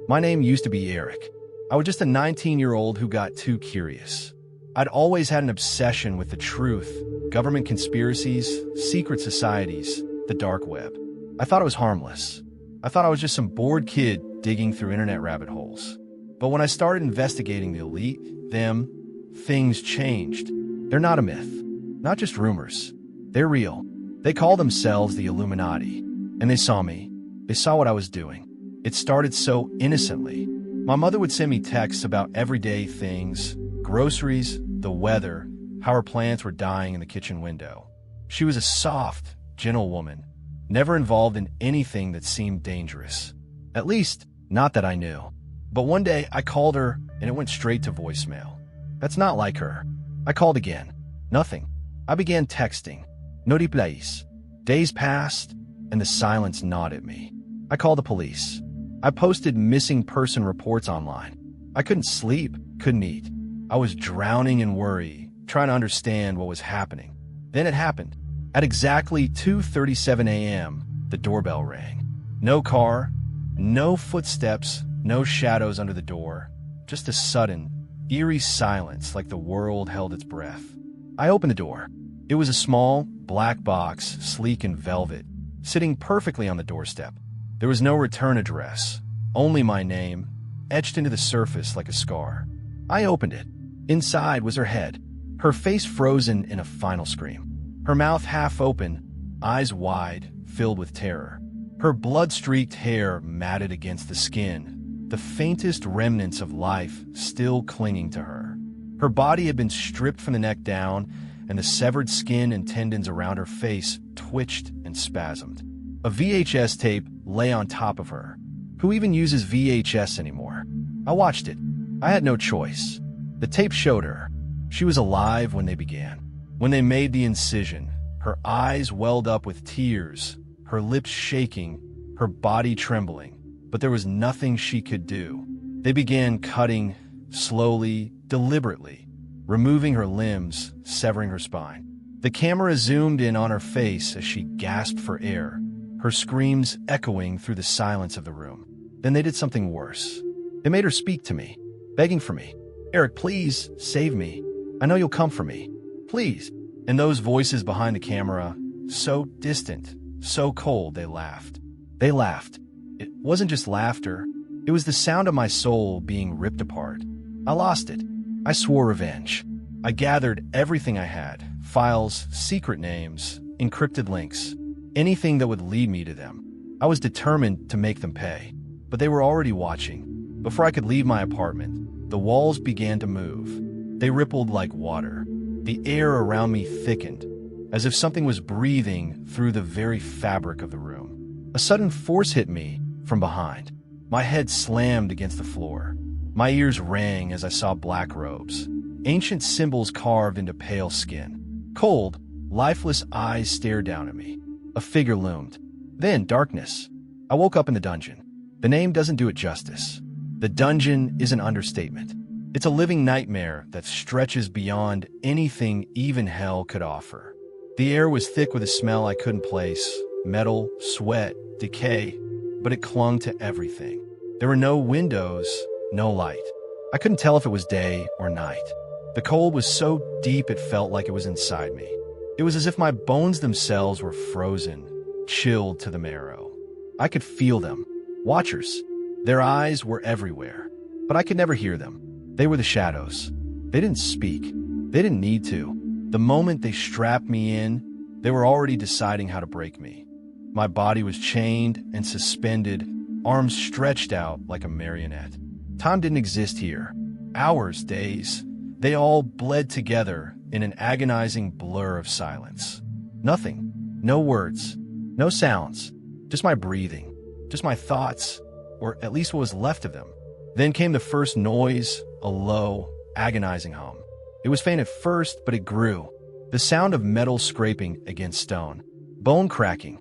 My name used to be Eric. I was just a 19-year-old who got too curious. I'd always had an obsession with the truth, government conspiracies, secret societies, the dark web. I thought it was harmless. I thought I was just some bored kid digging through internet rabbit holes. But when I started investigating the elite, things changed. They're not a myth, not just rumors. They're real. They call themselves the Illuminati, and they saw me. They saw what I was doing. It started so innocently. My mother would send me texts about everyday things, groceries, the weather, how her plants were dying in the kitchen window. She was a soft, gentle woman, never involved in anything that seemed dangerous. At least, not that I knew. But one day, I called her, and it went straight to voicemail. That's not like her. I called again. Nothing. I began texting. No replies. Days passed, and the silence gnawed at me. I called the police. I posted missing person reports online. I couldn't sleep, couldn't eat. I was drowning in worry, trying to understand what was happening. Then it happened. At exactly 2:37 a.m., the doorbell rang. No car, no footsteps, no shadows under the door. Just a sudden, eerie silence like the world held its breath. I opened the door. It was a small, black box, sleek in velvet, sitting perfectly on the doorstep. There was no return address, only my name, etched into the surface like a scar. I opened it. Inside was her head, her face frozen in a final scream. Her mouth half open, eyes wide, filled with terror. Her blood-streaked hair matted against the skin, the faintest remnants of life still clinging to her. Her body had been stripped from the neck down, and the severed skin and tendons around her face twitched and spasmed. A VHS tape lay on top of her. Who even uses VHS anymore? I watched it. I had no choice. The tape showed her. She was alive when they began. When they made the incision, her eyes welled up with tears, her lips shaking, her body trembling. But there was nothing she could do. They began cutting, slowly, deliberately, removing her limbs, severing her spine. The camera zoomed in on her face as she gasped for air, her screams echoing through the silence of the room. Then they did something worse. They made her speak to me, begging for me. "Eric, please, save me. I know you'll come for me. Please." And those voices behind the camera, so distant, so cold, they laughed. They laughed. It wasn't just laughter. It was the sound of my soul being ripped apart. I lost it. I swore revenge. I gathered everything I had, files, secret names, encrypted links, anything that would lead me to them. I was determined to make them pay. But they were already watching. Before I could leave my apartment, the walls began to move. They rippled like water. The air around me thickened, as if something was breathing through the very fabric of the room. A sudden force hit me from behind. My head slammed against the floor. My ears rang as I saw black robes, ancient symbols carved into pale skin. Cold, lifeless eyes stared down at me. A figure loomed. Then darkness. I woke up in the dungeon. The name doesn't do it justice. The dungeon is an understatement. It's a living nightmare that stretches beyond anything even hell could offer. The air was thick with a smell I couldn't place, metal, sweat, decay, but it clung to everything. There were no windows, no light. I couldn't tell if it was day or night. The cold was so deep it felt like it was inside me. It was as if my bones themselves were frozen, chilled to the marrow. I could feel them. Watchers. Their eyes were everywhere, but I could never hear them. They were the shadows. They didn't speak. They didn't need to. The moment they strapped me in, they were already deciding how to break me. My body was chained and suspended, arms stretched out like a marionette. Time didn't exist here. Hours, days, they all bled together in an agonizing blur of silence. Nothing. No words. No sounds. Just my breathing. Just my thoughts, or at least what was left of them. Then came the first noise, a low, agonizing hum. It was faint at first, but it grew. The sound of metal scraping against stone, bone cracking,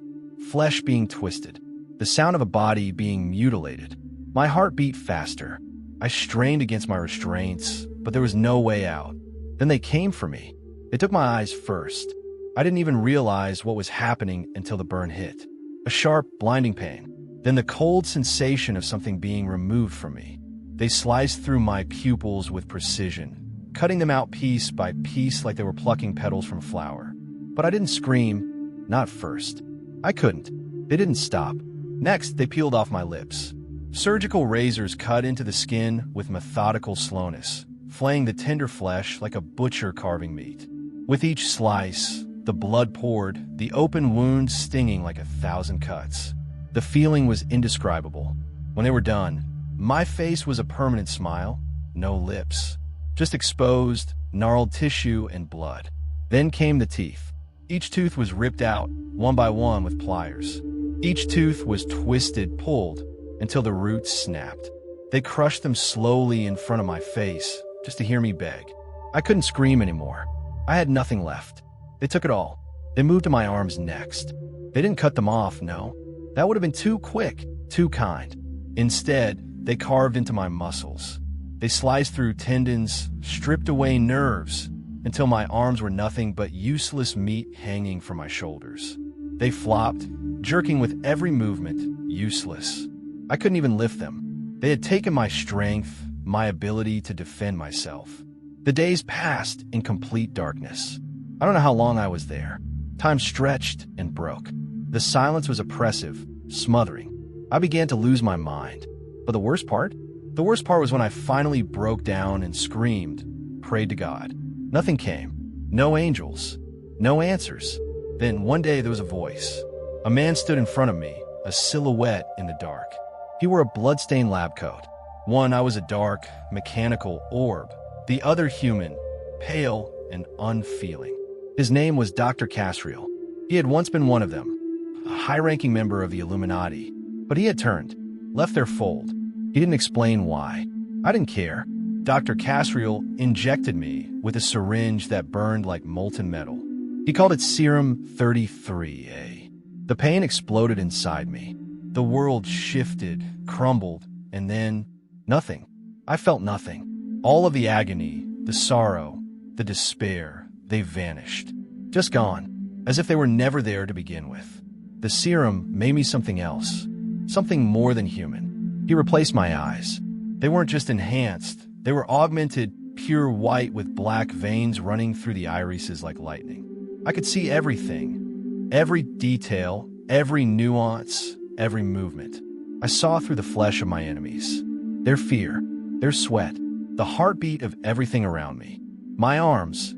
flesh being twisted, the sound of a body being mutilated. My heart beat faster. I strained against my restraints, but there was no way out. Then they came for me. They took my eyes first. I didn't even realize what was happening until the burn hit. A sharp, blinding pain. Then the cold sensation of something being removed from me. They sliced through my pupils with precision, cutting them out piece by piece like they were plucking petals from a flower. But I didn't scream, not first. I couldn't. They didn't stop. Next, they peeled off my lips. Surgical razors cut into the skin with methodical slowness, flaying the tender flesh like a butcher carving meat. With each slice, the blood poured, the open wound stinging like 1,000 cuts. The feeling was indescribable. When they were done, my face was a permanent smile, no lips, just exposed, gnarled tissue and blood. Then came the teeth. Each tooth was ripped out, one by one with pliers. Each tooth was twisted, pulled, until the roots snapped. They crushed them slowly in front of my face, just to hear me beg. I couldn't scream anymore. I had nothing left. They took it all. They moved to my arms next. They didn't cut them off, no. That would have been too quick, too kind. Instead, they carved into my muscles. They sliced through tendons, stripped away nerves, until my arms were nothing but useless meat hanging from my shoulders. They flopped, jerking with every movement, useless. I couldn't even lift them. They had taken my strength, my ability to defend myself. The days passed in complete darkness. I don't know how long I was there. Time stretched and broke. The silence was oppressive, smothering. I began to lose my mind. But the worst part? The worst part was when I finally broke down and screamed, prayed to God. Nothing came. No angels. No answers. Then one day there was a voice. A man stood in front of me, a silhouette in the dark. He wore a blood-stained lab coat. One, I was a dark, mechanical orb. The other human, pale and unfeeling. His name was Dr. Casriel. He had once been one of them, a high-ranking member of the Illuminati. But he had turned, left their fold. He didn't explain why. I didn't care. Dr. Casriel injected me with a syringe that burned like molten metal. He called it Serum 33A. The pain exploded inside me. The world shifted, crumbled, and then nothing. I felt nothing. All of the agony, the sorrow, the despair, they vanished. Just gone, as if they were never there to begin with. The serum made me something else, something more than human. He replaced my eyes. They weren't just enhanced, they were augmented, pure white with black veins running through the irises like lightning. I could see everything, every detail, every nuance, every movement. I saw through the flesh of my enemies, their fear, their sweat, the heartbeat of everything around me. My arms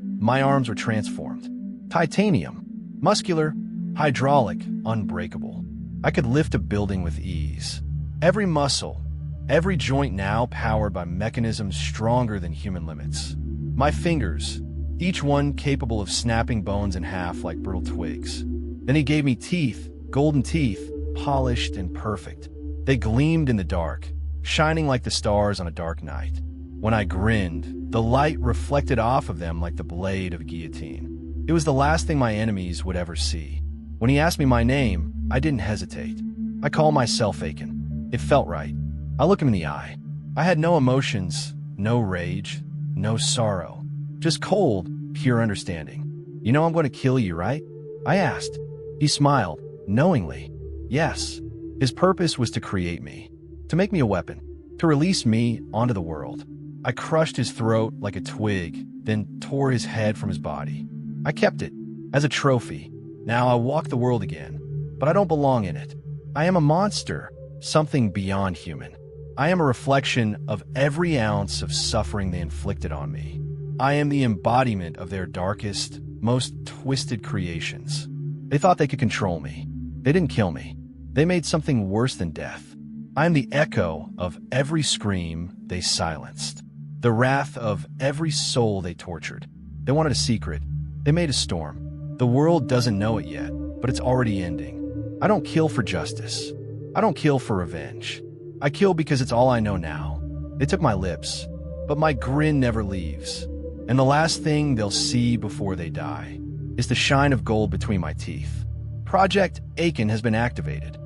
were transformed. Titanium, muscular, hydraulic, unbreakable. I could lift a building with ease. Every muscle, every joint now powered by mechanisms stronger than human limits. My fingers, each one capable of snapping bones in half like brittle twigs. Then he gave me teeth, golden teeth, polished and perfect. They gleamed in the dark, shining like the stars on a dark night. When I grinned, the light reflected off of them like the blade of a guillotine. It was the last thing my enemies would ever see. When he asked me my name, I didn't hesitate. I called myself Aiken. It felt right. I looked him in the eye. I had no emotions, no rage, no sorrow. Just cold, pure understanding. You know I'm going to kill you, right? I asked. He smiled, knowingly. Yes. His purpose was to create me, to make me a weapon, to release me onto the world. I crushed his throat like a twig, then tore his head from his body. I kept it, as a trophy. Now I walk the world again, but I don't belong in it. I am a monster, something beyond human. I am a reflection of every ounce of suffering they inflicted on me. I am the embodiment of their darkest, most twisted creations. They thought they could control me. They didn't kill me. They made something worse than death. I am the echo of every scream they silenced, the wrath of every soul they tortured. They wanted a secret. They made a storm. The world doesn't know it yet, but it's already ending. I don't kill for justice. I don't kill for revenge. I kill because it's all I know now. They took my lips, but my grin never leaves. And the last thing they'll see before they die is the shine of gold between my teeth. Project Aiken has been activated.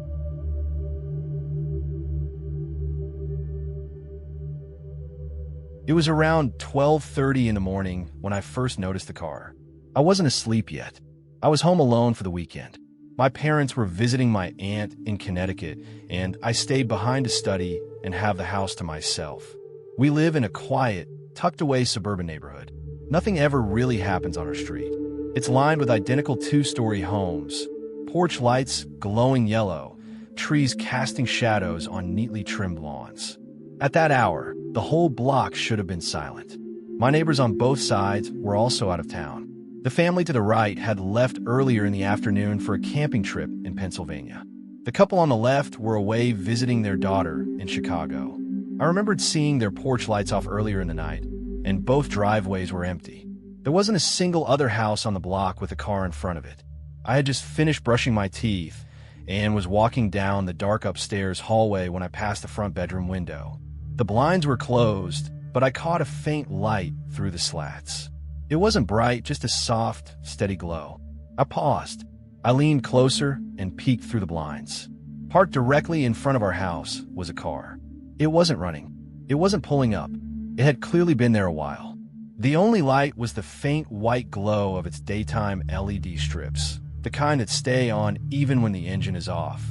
It was around 12:30 in the morning when I first noticed the car. I wasn't asleep yet. I was home alone for the weekend. My parents were visiting my aunt in Connecticut, and I stayed behind to study and have the house to myself. We live in a quiet, tucked-away suburban neighborhood. Nothing ever really happens on our street. It's lined with identical two-story homes, porch lights glowing yellow, trees casting shadows on neatly trimmed lawns. At that hour, the whole block should have been silent. My neighbors on both sides were also out of town. The family to the right had left earlier in the afternoon for a camping trip in Pennsylvania. The couple on the left were away visiting their daughter in Chicago. I remembered seeing their porch lights off earlier in the night, and both driveways were empty. There wasn't a single other house on the block with a car in front of it. I had just finished brushing my teeth and was walking down the dark upstairs hallway when I passed the front bedroom window. The blinds were closed, but I caught a faint light through the slats. It wasn't bright, just a soft, steady glow. I paused. I leaned closer and peeked through the blinds. Parked directly in front of our house was a car. It wasn't running. It wasn't pulling up. It had clearly been there a while. The only light was the faint white glow of its daytime LED strips, the kind that stay on even when the engine is off.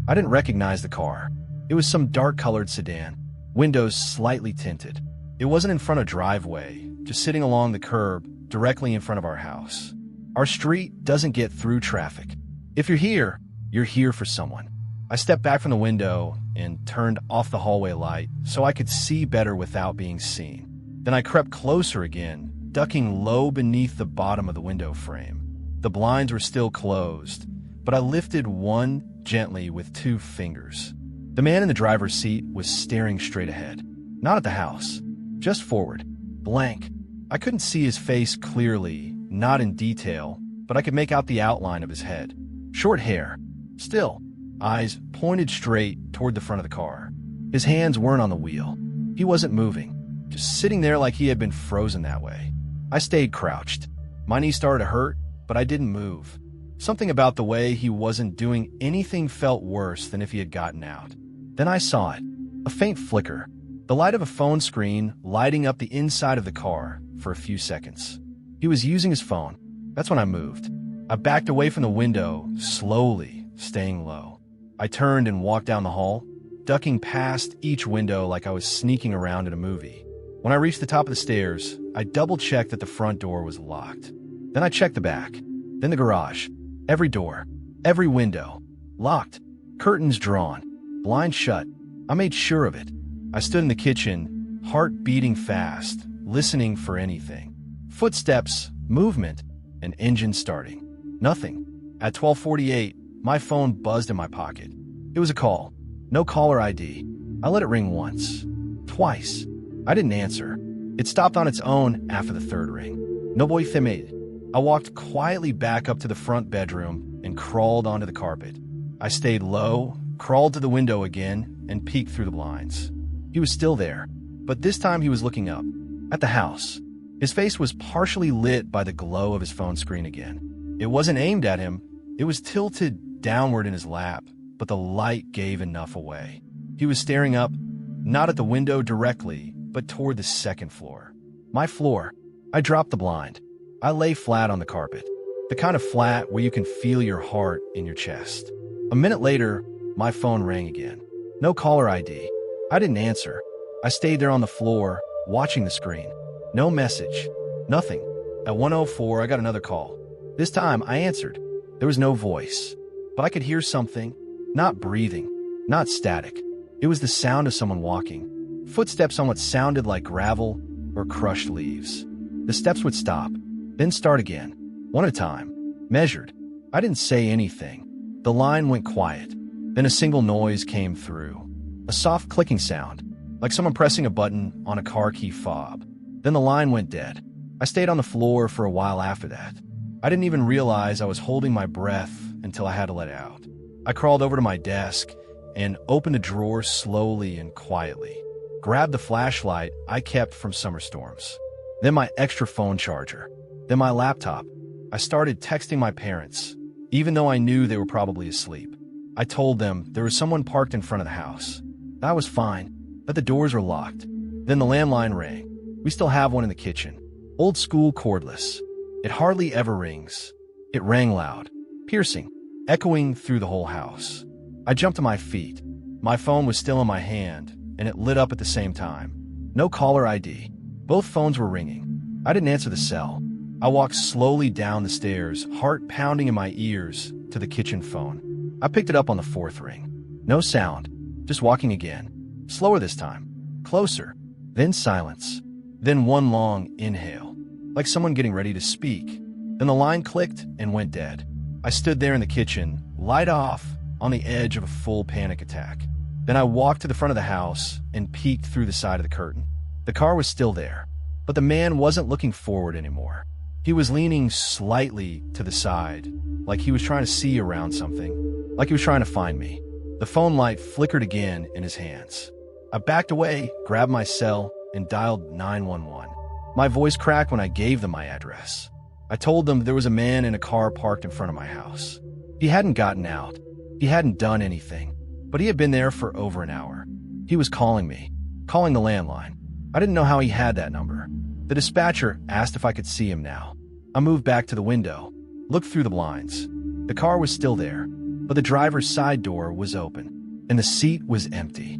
I didn't recognize the car. It was some dark-colored sedan, windows slightly tinted. It wasn't in front of a driveway, just sitting along the curb directly in front of our house. Our street doesn't get through traffic. If you're here for someone. I stepped back from the window and turned off the hallway light so I could see better without being seen. Then I crept closer again, ducking low beneath the bottom of the window frame. The blinds were still closed, but I lifted one gently with 2 fingers. The man in the driver's seat was staring straight ahead. Not at the house, just forward, blank. I couldn't see his face clearly, not in detail, but I could make out the outline of his head. Short hair, still, eyes pointed straight toward the front of the car. His hands weren't on the wheel. He wasn't moving, just sitting there like he had been frozen that way. I stayed crouched. My knee started to hurt, but I didn't move. Something about the way he wasn't doing anything felt worse than if he had gotten out. Then I saw it, a faint flicker, the light of a phone screen lighting up the inside of the car for a few seconds. He was using his phone. That's when I moved. I backed away from the window, slowly, staying low. I turned and walked down the hall, ducking past each window like I was sneaking around in a movie. When I reached the top of the stairs, I double-checked that the front door was locked. Then I checked the back, then the garage. Every door, every window, locked, curtains drawn, blinds shut. I made sure of it. I stood in the kitchen, heart beating fast, listening for anything. Footsteps, movement, an engine starting. Nothing. At 12:48, my phone buzzed in my pocket. It was a call. No caller ID. I let it ring once. Twice. I didn't answer. It stopped on its own after the 3rd ring. No boy femade. I walked quietly back up to the front bedroom and crawled onto the carpet. I stayed low, crawled to the window again, and peeked through the blinds. He was still there, but this time he was looking up, at the house. His face was partially lit by the glow of his phone screen again. It wasn't aimed at him. It was tilted downward in his lap, but the light gave enough away. He was staring up, not at the window directly, but toward the 2nd floor. My floor. I dropped the blind. I lay flat on the carpet, the kind of flat where you can feel your heart in your chest. A minute later, my phone rang again. No caller ID. I didn't answer. I stayed there on the floor, watching the screen. No message. Nothing. At 1:04, I got another call. This time, I answered. There was no voice, but I could hear something. Not breathing, not static. It was the sound of someone walking. Footsteps on what sounded like gravel or crushed leaves. The steps would stop, then start again, one at a time, measured. I didn't say anything. The line went quiet. Then a single noise came through. A soft clicking sound, like someone pressing a button on a car key fob. Then the line went dead. I stayed on the floor for a while after that. I didn't even realize I was holding my breath until I had to let it out. I crawled over to my desk and opened a drawer slowly and quietly. Grabbed the flashlight I kept from summer storms. Then my extra phone charger. Then my laptop. I started texting my parents, even though I knew they were probably asleep. I told them there was someone parked in front of the house. That was fine, that the doors were locked. Then the landline rang. We still have one in the kitchen. Old school cordless. It hardly ever rings. It rang loud, piercing, echoing through the whole house. I jumped to my feet. My phone was still in my hand, and it lit up at the same time. No caller ID. Both phones were ringing. I didn't answer the cell. I walked slowly down the stairs, heart pounding in my ears, to the kitchen phone. I picked it up on the fourth ring. No sound. Just walking again. Slower this time. Closer. Then silence. Then one long inhale, like someone getting ready to speak. Then the line clicked and went dead. I stood there in the kitchen, light off, on the edge of a full panic attack. Then I walked to the front of the house and peeked through the side of the curtain. The car was still there, but the man wasn't looking forward anymore. He was leaning slightly to the side, like he was trying to see around something, like he was trying to find me. The phone light flickered again in his hands. I backed away, grabbed my cell, and dialed 911. My voice cracked when I gave them my address. I told them there was a man in a car parked in front of my house. He hadn't gotten out. He hadn't done anything, but he had been there for over an hour. He was calling me, calling the landline. I didn't know how he had that number. The dispatcher asked if I could see him now. I moved back to the window, looked through the blinds. The car was still there, but the driver's side door was open, and the seat was empty.